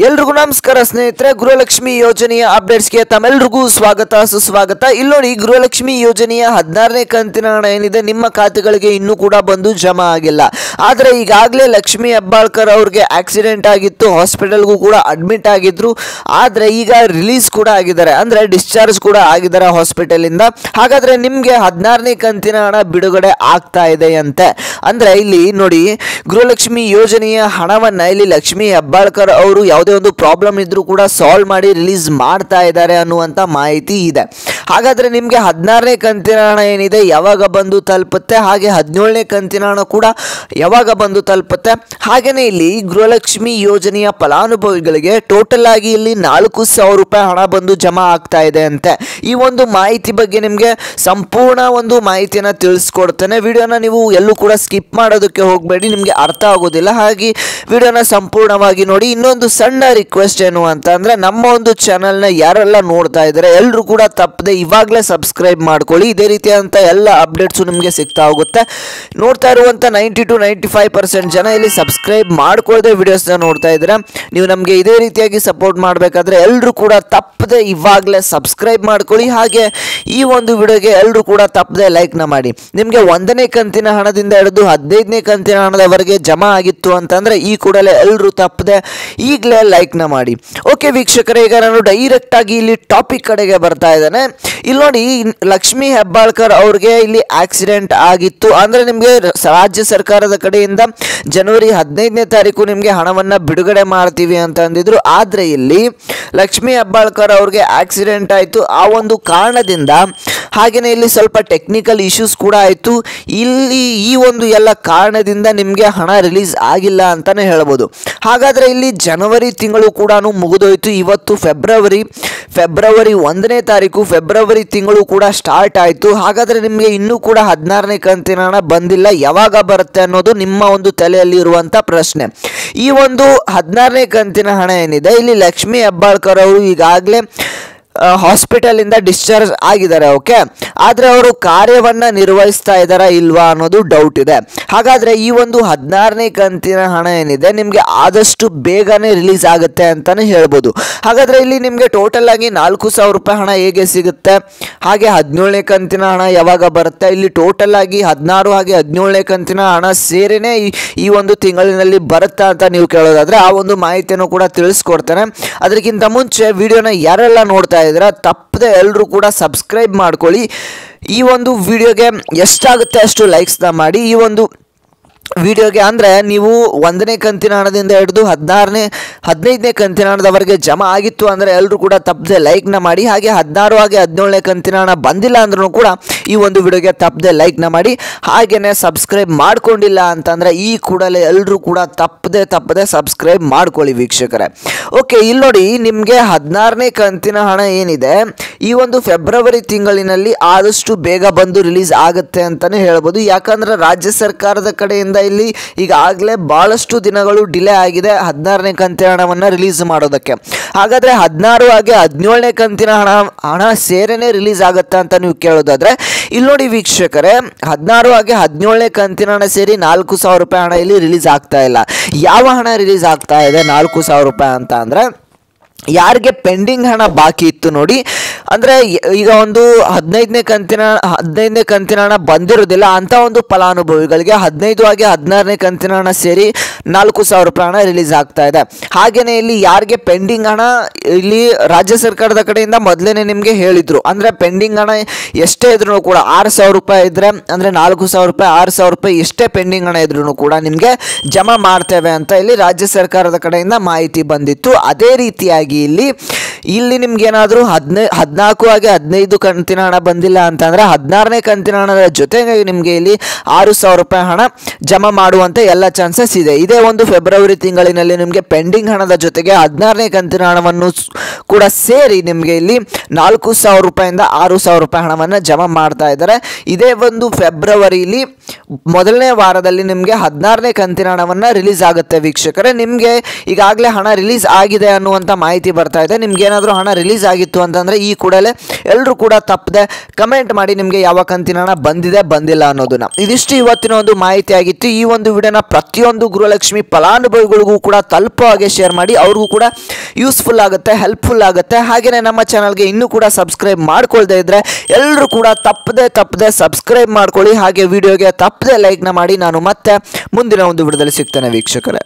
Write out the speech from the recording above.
ಎಲ್ರಿಗೂ ನಮಸ್ಕಾರ ಸ್ನೇಹಿತರೆ, ಗೃಹಲಕ್ಷ್ಮಿ ಯೋಜನೆಯ ಅಪ್ಡೇಟ್ಸ್ಗೆ ತಮ್ಮೆಲ್ಲರಿಗೂ ಸ್ವಾಗತ ಸುಸ್ವಾಗತ. ಇಲ್ಲಿ ನೋಡಿ, ಗೃಹಲಕ್ಷ್ಮಿ ಯೋಜನೆಯ 16ನೇ ಕಂತಿನ ಹಣ ಏನಿದೆ ನಿಮ್ಮ ಖಾತೆಗಳಿಗೆ ಇನ್ನೂ ಕೂಡ ಬಂದು ಜಮಾ ಆಗಿಲ್ಲ. ಆದರೆ ಈಗಾಗಲೇ ಲಕ್ಷ್ಮಿ ಹೆಬ್ಬಾಳ್ಕರ್ ಅವ್ರಿಗೆ ಆಕ್ಸಿಡೆಂಟ್ ಆಗಿತ್ತು, ಹಾಸ್ಪಿಟಲ್ಗೂ ಕೂಡ ಅಡ್ಮಿಟ್ ಆಗಿದ್ರು. ಆದರೆ ಈಗ ರಿಲೀಸ್ ಕೂಡ ಆಗಿದ್ದಾರೆ, ಅಂದರೆ ಡಿಸ್ಚಾರ್ಜ್ ಕೂಡ ಆಗಿದ್ದಾರೆ ಹಾಸ್ಪಿಟಲಿಂದ. ಹಾಗಾದರೆ ನಿಮಗೆ 16ನೇ ಕಂತಿನ ಹಣ ಬಿಡುಗಡೆ ಆಗ್ತಾ ಇದೆಯಂತೆ. ಅಂದರೆ ಇಲ್ಲಿ ನೋಡಿ, ಗೃಹಲಕ್ಷ್ಮಿ ಯೋಜನೆಯ ಹಣವನ್ನು ಇಲ್ಲಿ ಲಕ್ಷ್ಮಿ ಹೆಬ್ಬಾಳ್ಕರ್ ಅವರು ಯಾವುದೇ ಒಂದು ಪ್ರಾಬ್ಲಮ್ ಇದ್ರೂ ಕೂಡ ಸಾಲ್ವ್ ಮಾಡಿ ರಿಲೀಸ್ ಮಾಡ್ತಾ ಇದ್ದಾರೆ ಅನ್ನುವಂಥ ಮಾಹಿತಿ ಇದೆ. ಹಾಗಾದರೆ ನಿಮಗೆ 16ನೇ ಕಂತಿನ ಹಣ ಏನಿದೆ ಯಾವಾಗ ಬಂದು ತಲುಪುತ್ತೆ, ಹಾಗೆ 17ನೇ ಕಂತಿನ ಹಣ ಕೂಡ ಯಾವಾಗ ಬಂದು ತಲುಪುತ್ತೆ. ಹಾಗೆಯೇ ಇಲ್ಲಿ ಗೃಹಲಕ್ಷ್ಮಿ ಯೋಜನೆಯ ಫಲಾನುಭವಿಗಳಿಗೆ ಟೋಟಲ್ ಆಗಿ ಇಲ್ಲಿ 4,000 ರೂಪಾಯಿ ಹಣ ಬಂದು ಜಮಾ ಆಗ್ತಾ ಇದೆ ಅಂತೆ. ಈ ಒಂದು ಮಾಹಿತಿ ಬಗ್ಗೆ ನಿಮಗೆ ಸಂಪೂರ್ಣ ಒಂದು ಮಾಹಿತಿಯನ್ನು ತಿಳಿಸ್ಕೊಡ್ತೇನೆ. ವಿಡಿಯೋನ ನೀವು ಎಲ್ಲೂ ಕೂಡ ಸ್ಕಿಪ್ ಮಾಡೋದಕ್ಕೆ ಹೋಗಬೇಡಿ, ನಿಮಗೆ ಅರ್ಥ ಆಗೋದಿಲ್ಲ. ಹಾಗೆ ವಿಡಿಯೋನ ಸಂಪೂರ್ಣವಾಗಿ ನೋಡಿ. ಇನ್ನೊಂದು ಸಣ್ಣ ರಿಕ್ವೆಸ್ಟ್ ಏನು ಅಂತ ಅಂದರೆ, ನಮ್ಮ ಒಂದು ಚಾನಲ್ನ ಯಾರೆಲ್ಲ ನೋಡ್ತಾ ಇದ್ದಾರೆ ಎಲ್ಲರೂ ಕೂಡ ತಪ್ಪದೆ ಇವಾಗಲೇ ಸಬ್ಸ್ಕ್ರೈಬ್ ಮಾಡ್ಕೊಳ್ಳಿ. ಇದೇ ರೀತಿಯಾದಂಥ ಎಲ್ಲ ಅಪ್ಡೇಟ್ಸು ನಿಮಗೆ ಸಿಗ್ತಾ ಹೋಗುತ್ತೆ. ನೋಡ್ತಾ ಇರುವಂಥ 90 to 95% ಜನ ಇಲ್ಲಿ ಸಬ್ಸ್ಕ್ರೈಬ್ ಮಾಡ್ಕೊಳ್ಳದೆ ವಿಡಿಯೋಸ್ನ ನೋಡ್ತಾ ಇದ್ದೀರಾ. ನೀವು ನಮಗೆ ಇದೇ ರೀತಿಯಾಗಿ ಸಪೋರ್ಟ್ ಮಾಡಬೇಕಾದ್ರೆ ಎಲ್ಲರೂ ಕೂಡ ತಪ್ಪದೆ ಇವಾಗಲೇ ಸಬ್ಸ್ಕ್ರೈಬ್ ಮಾಡ್ಕೊಳ್ಳಿ. ಹಾಗೆ ಈ ಒಂದು ವಿಡಿಯೋಗೆ ಎಲ್ಲರೂ ಕೂಡ ತಪ್ಪದೆ ಲೈಕ್ನ ಮಾಡಿ. ನಿಮಗೆ 1ನೇ ಕಂತಿನ ಹಣದಿಂದ ಹಿಡಿದು 15ನೇ ಕಂತಿನ ಹಣದವರೆಗೆ ಜಮಾ ಆಗಿತ್ತು ಅಂತಂದರೆ ಈ ಕೂಡಲೇ ಎಲ್ಲರೂ ತಪ್ಪದೆ ಈಗಲೇ ಲೈಕ್ನ ಮಾಡಿ. ಓಕೆ ವೀಕ್ಷಕರೇ, ಈಗ ನಾನು ಡೈರೆಕ್ಟ್ ಆಗಿ ಇಲ್ಲಿ ಟಾಪಿಕ್ ಕಡೆಗೆ ಬರ್ತಾ ಇದ್ದೇನೆ. ಇಲ್ಲಿ ನೋಡಿ, ಲಕ್ಷ್ಮಿ ಹೆಬ್ಬಾಳ್ಕರ್ ಅವ್ರಿಗೆ ಇಲ್ಲಿ ಆಕ್ಸಿಡೆಂಟ್ ಆಗಿತ್ತು. ಅಂದರೆ ನಿಮಗೆ ರಾಜ್ಯ ಸರ್ಕಾರದ ಕಡೆಯಿಂದ ಜನವರಿ 15ನೇ ತಾರೀಕು ನಿಮಗೆ ಹಣವನ್ನು ಬಿಡುಗಡೆ ಮಾಡ್ತೀವಿ ಅಂತ ಅಂದಿದ್ರು. ಆದರೆ ಇಲ್ಲಿ ಲಕ್ಷ್ಮಿ ಹೆಬ್ಬಾಳ್ಕರ್ ಅವ್ರಿಗೆ ಆಕ್ಸಿಡೆಂಟ್ ಆಯಿತು. ಆ ಒಂದು ಕಾರಣದಿಂದ ಹಾಗೆಯೇ ಇಲ್ಲಿ ಸ್ವಲ್ಪ ಟೆಕ್ನಿಕಲ್ ಇಶ್ಯೂಸ್ ಕೂಡ ಆಯಿತು. ಇಲ್ಲಿ ಈ ಒಂದು ಎಲ್ಲ ಕಾರಣದಿಂದ ನಿಮಗೆ ಹಣ ರಿಲೀಸ್ ಆಗಿಲ್ಲ ಅಂತಲೇ ಹೇಳ್ಬೋದು. ಹಾಗಾದರೆ ಇಲ್ಲಿ ಜನವರಿ ತಿಂಗಳು ಕೂಡ ಮುಗಿದೋಯ್ತು. ಇವತ್ತು ಫೆಬ್ರವರಿ 1ನೇ ತಾರೀಕು, ಫೆಬ್ರವರಿ ತಿಂಗಳು ಕೂಡ ಸ್ಟಾರ್ಟ್ ಆಯಿತು. ಹಾಗಾದರೆ ನಿಮಗೆ ಇನ್ನೂ ಕೂಡ 16ನೇ ಕಂತಿನ ಹಣ ಬಂದಿಲ್ಲ, ಯಾವಾಗ ಬರುತ್ತೆ ಅನ್ನೋದು ನಿಮ್ಮ ಒಂದು ತಲೆಯಲ್ಲಿ ಇರುವಂಥ ಪ್ರಶ್ನೆ. ಈ ಒಂದು 16ನೇ ಕಂತಿನ ಹಣ ಏನಿದೆ, ಇಲ್ಲಿ ಲಕ್ಷ್ಮಿ ಹೆಬ್ಬಾಳ್ಕರ್ ಅವರು ಈಗಾಗಲೇ ಹಾಸ್ಪಿಟಲಿಂದ ಡಿಸ್ಚಾರ್ಜ್ ಆಗಿದ್ದಾರೆ. ಓಕೆ, ಆದರೆ ಅವರು ಕಾರ್ಯವನ್ನು ನಿರ್ವಹಿಸ್ತಾ ಇದ್ದಾರಾ ಇಲ್ವಾ ಅನ್ನೋದು ಡೌಟ್ ಇದೆ. ಹಾಗಾದರೆ ಈ ಒಂದು 16ನೇ ಕಂತಿನ ಹಣ ಏನಿದೆ ನಿಮಗೆ ಆದಷ್ಟು ಬೇಗನೆ ರಿಲೀಸ್ ಆಗುತ್ತೆ ಅಂತಲೇ ಹೇಳ್ಬೋದು. ಹಾಗಾದರೆ ಇಲ್ಲಿ ನಿಮಗೆ ಟೋಟಲ್ ಆಗಿ 4,000 ರೂಪಾಯಿ ಹಣ ಹೇಗೆ ಸಿಗುತ್ತೆ, ಹಾಗೆ 17ನೇ ಕಂತಿನ ಹಣ ಯಾವಾಗ ಬರುತ್ತೆ, ಇಲ್ಲಿ ಟೋಟಲ್ ಆಗಿ 16 ಹಾಗೆ 17ನೇ ಕಂತಿನ ಹಣ ಸೇರಿನೇ ಈ ಒಂದು ತಿಂಗಳಿನಲ್ಲಿ ಬರುತ್ತಾ ಅಂತ ನೀವು ಕೇಳೋದಾದರೆ ಆ ಒಂದು ಮಾಹಿತಿಯನ್ನು ಕೂಡ ತಿಳಿಸ್ಕೊಡ್ತೇನೆ. ಅದಕ್ಕಿಂತ ಮುಂಚೆ ವಿಡಿಯೋನ ಯಾರೆಲ್ಲ ನೋಡ್ತಾ ಇದ್ದೀರಾ ತಪ್ಪದೆ ಎಲ್ಲರೂ ಕೂಡ ಸಬ್ಸ್ಕ್ರೈಬ್ ಮಾಡ್ಕೊಳ್ಳಿ. ಈ ಒಂದು ವಿಡಿಯೋಗೆ ಎಷ್ಟಾಗುತ್ತೆ ಅಷ್ಟು ಲೈಕ್ಸ್ನ ಮಾಡಿ. ಈ ಒಂದು ವಿಡಿಯೋಗೆ ಅಂದರೆ ನೀವು 1ನೇ ಕಂತಿನ ಹಣದಿಂದ ಹಿಡಿದು 15ನೇ ಕಂತಿನ ಹಣದವರೆಗೆ ಜಮಾ ಆಗಿತ್ತು ಅಂದರೆ ಎಲ್ಲರೂ ಕೂಡ ತಪ್ಪದೆ ಲೈಕ್ನ ಮಾಡಿ. ಹಾಗೆ 16 ಹಾಗೆ 17ನೇ ಕಂತಿನ ಹಣ ಬಂದಿಲ್ಲ ಅಂದ್ರೂ ಕೂಡ ಈ ಒಂದು ವಿಡಿಯೋಗೆ ತಪ್ಪದೆ ಲೈಕ್ನ ಮಾಡಿ. ಹಾಗೆಯೇ ಸಬ್ಸ್ಕ್ರೈಬ್ ಮಾಡ್ಕೊಂಡಿಲ್ಲ ಅಂತಂದರೆ ಈ ಕೂಡಲೇ ಎಲ್ಲರೂ ಕೂಡ ತಪ್ಪದೆ ಸಬ್ಸ್ಕ್ರೈಬ್ ಮಾಡ್ಕೊಳ್ಳಿ ವೀಕ್ಷಕರೇ. ಓಕೆ, ಇಲ್ಲಿ ನೋಡಿ, ನಿಮಗೆ 16ನೇ ಕಂತಿನ ಹಣ ಏನಿದೆ ಈ ಒಂದು ಫೆಬ್ರವರಿ ತಿಂಗಳಿನಲ್ಲಿ ಆದಷ್ಟು ಬೇಗ ಬಂದು ರಿಲೀಸ್ ಆಗುತ್ತೆ ಅಂತಲೇ ಹೇಳ್ಬೋದು. ಯಾಕಂದರೆ ರಾಜ್ಯ ಸರ್ಕಾರದ ಕಡೆಯಿಂದ ಇಲ್ಲಿ ಈಗಾಗಲೇ ಭಾಳಷ್ಟು ದಿನಗಳು ಡಿಲೇ ಆಗಿದೆ 16ನೇ ಕಂತಿನ ಹಣವನ್ನು ರಿಲೀಸ್ ಮಾಡೋದಕ್ಕೆ. ಹಾಗಾದರೆ 16 ಹಾಗೆ 17ನೇ ಕಂತಿನ ಹಣ ಸೇರೇನೆ ರಿಲೀಸ್ ಆಗುತ್ತೆ ಅಂತ ನೀವು ಕೇಳೋದಾದರೆ ಇಲ್ಲಿ ನೋಡಿ ವೀಕ್ಷಕರೇ, 16 ಹಾಗೆ 17ನೇ ಕಂತಿನ ಹಣ ಸೇರಿ 4,000 ರೂಪಾಯಿ ಹಣ ಇಲ್ಲಿ ರಿಲೀಸ್ ಆಗ್ತಾ ಇಲ್ಲ. ಯಾವ ಹಣ ರಿಲೀಸ್ ಆಗ್ತಾ ಇದೆ 4,000 ರೂಪಾಯಿ ಅಂತ ಅಂದರೆ, ಯಾರಿಗೆ ಪೆಂಡಿಂಗ್ ಹಣ ಬಾಕಿ ಇತ್ತು ನೋಡಿ, ಅಂದರೆ ಈಗ ಒಂದು 15ನೇ ಕಂತಿನ ಹಣ ಬಂದಿರೋದಿಲ್ಲ ಅಂಥ ಒಂದು ಫಲಾನುಭವಿಗಳಿಗೆ 15 ಹಾಗೆ 16ನೇ ಕಂತಿನ ಹಣ ಸೇರಿ 4,000 ರೂಪಾಯಿ ಹಣ ರಿಲೀಸ್ ಆಗ್ತಾ ಇದೆ. ಹಾಗೆಯೇ ಇಲ್ಲಿ ಯಾರಿಗೆ ಪೆಂಡಿಂಗ್ ಹಣ ಇಲ್ಲಿ ರಾಜ್ಯ ಸರ್ಕಾರದ ಕಡೆಯಿಂದ ಮೊದಲೇ ನಿಮಗೆ ಹೇಳಿದರು, ಅಂದರೆ ಪೆಂಡಿಂಗ್ ಹಣ ಎಷ್ಟೇ ಇದ್ರೂ ಕೂಡ 6,000 ರೂಪಾಯಿ ಇದ್ದರೆ ಅಂದರೆ 4,000 ರೂಪಾಯಿ 6,000 ರೂಪಾಯಿ ಎಷ್ಟೇ ಪೆಂಡಿಂಗ್ ಹಣ ಇದ್ರೂ ಕೂಡ ನಿಮಗೆ ಜಮಾ ಮಾಡ್ತೇವೆ ಅಂತ ಇಲ್ಲಿ ರಾಜ್ಯ ಸರ್ಕಾರದ ಕಡೆಯಿಂದ ಮಾಹಿತಿ ಬಂದಿತ್ತು. ಅದೇ ರೀತಿಯಾಗಿ ಇಲ್ಲಿ ನಿಮ್ಗೇನಾದರೂ 14 ಹಾಗೆ 15 ಕಂತಿನ ಹಣ ಬಂದಿಲ್ಲ ಅಂತಂದರೆ 16ನೇ ಕಂತಿನ ಹಣದ ಜೊತೆಗೆ ನಿಮಗೆ ಇಲ್ಲಿ 6,000 ರೂಪಾಯಿ ಹಣ ಜಮಾ ಮಾಡುವಂತೆ ಎಲ್ಲ ಚಾನ್ಸಸ್ ಇದೆ. ಇದೇ ಒಂದು ಫೆಬ್ರವರಿ ತಿಂಗಳಿನಲ್ಲಿ ನಿಮಗೆ ಪೆಂಡಿಂಗ್ ಹಣದ ಜೊತೆಗೆ 16ನೇ ಕಂತಿನ ಹಣವನ್ನು ಕೂಡ ಸೇರಿ ನಿಮಗೆ ಇಲ್ಲಿ 4,000 ರೂಪಾಯಿಂದ 6,000 ರೂಪಾಯಿ ಹಣವನ್ನು ಜಮಾ ಮಾಡ್ತಾ ಇದ್ದಾರೆ. ಇದೇ ಒಂದು ಫೆಬ್ರವರಿಲಿ ಮೊದಲನೇ ವಾರದಲ್ಲಿ ನಿಮಗೆ 16ನೇ ಕಂತಿನ ಹಣವನ್ನು ರಿಲೀಸ್ ಆಗುತ್ತೆ ವೀಕ್ಷಕರೇ. ನಿಮಗೆ ಈಗಾಗಲೇ ಹಣ ರಿಲೀಸ್ ಆಗಿದೆ ಅನ್ನುವಂಥ ಮಾಹಿತಿ ಬರ್ತಾ ಇದೆ. ನಿಮಗೆ ಏನಾದರೂ ಹಣ ರಿಲೀಸ್ ಆಗಿತ್ತು ಅಂತಂದರೆ ಈ ಕೂಡಲೇ ಎಲ್ಲರೂ ಕೂಡ ತಪ್ಪದೆ ಕಮೆಂಟ್ ಮಾಡಿ ನಿಮಗೆ ಯಾವ ಕಂತಿನ ಹಣ ಬಂದಿದೆ ಬಂದಿಲ್ಲ ಅನ್ನೋದನ್ನ. ಇದಿಷ್ಟು ಇವತ್ತಿನ ಒಂದು ಮಾಹಿತಿ ಆಗಿತ್ತು. ಈ ಒಂದು ವಿಡಿಯೋನ ಪ್ರತಿಯೊಂದು ಗೃಹಲಕ್ಷ್ಮಿ ಫಲಾನುಭವಿಗಳಿಗೂ ಕೂಡ ತಲುಪೋ ಹಾಗೆ ಶೇರ್ ಮಾಡಿ, ಅವ್ರಿಗೂ ಕೂಡ ಯೂಸ್ಫುಲ್ ಆಗುತ್ತೆ, ಹೆಲ್ಪ್ಫುಲ್ ಆಗುತ್ತೆ. ಹಾಗೆಯೇ ನಮ್ಮ ಚಾನಲ್ಗೆ ಇನ್ನೂ ಕೂಡ ಸಬ್ಸ್ಕ್ರೈಬ್ ಮಾಡ್ಕೊಳ್ದೇ ಇದ್ದರೆ ಎಲ್ಲರೂ ಕೂಡ ತಪ್ಪದೆ ಸಬ್ಸ್ಕ್ರೈಬ್ ಮಾಡ್ಕೊಳ್ಳಿ. ಹಾಗೆ ವಿಡಿಯೋಗೆ ತಪ್ಪದೆ ಲೈಕ್ನ ಮಾಡಿ. ನಾನು ಮತ್ತೆ ಮುಂದಿನ ಒಂದು ವಿಡಿಯೋದಲ್ಲಿ ಸಿಗ್ತೇನೆ ವೀಕ್ಷಕರೇ.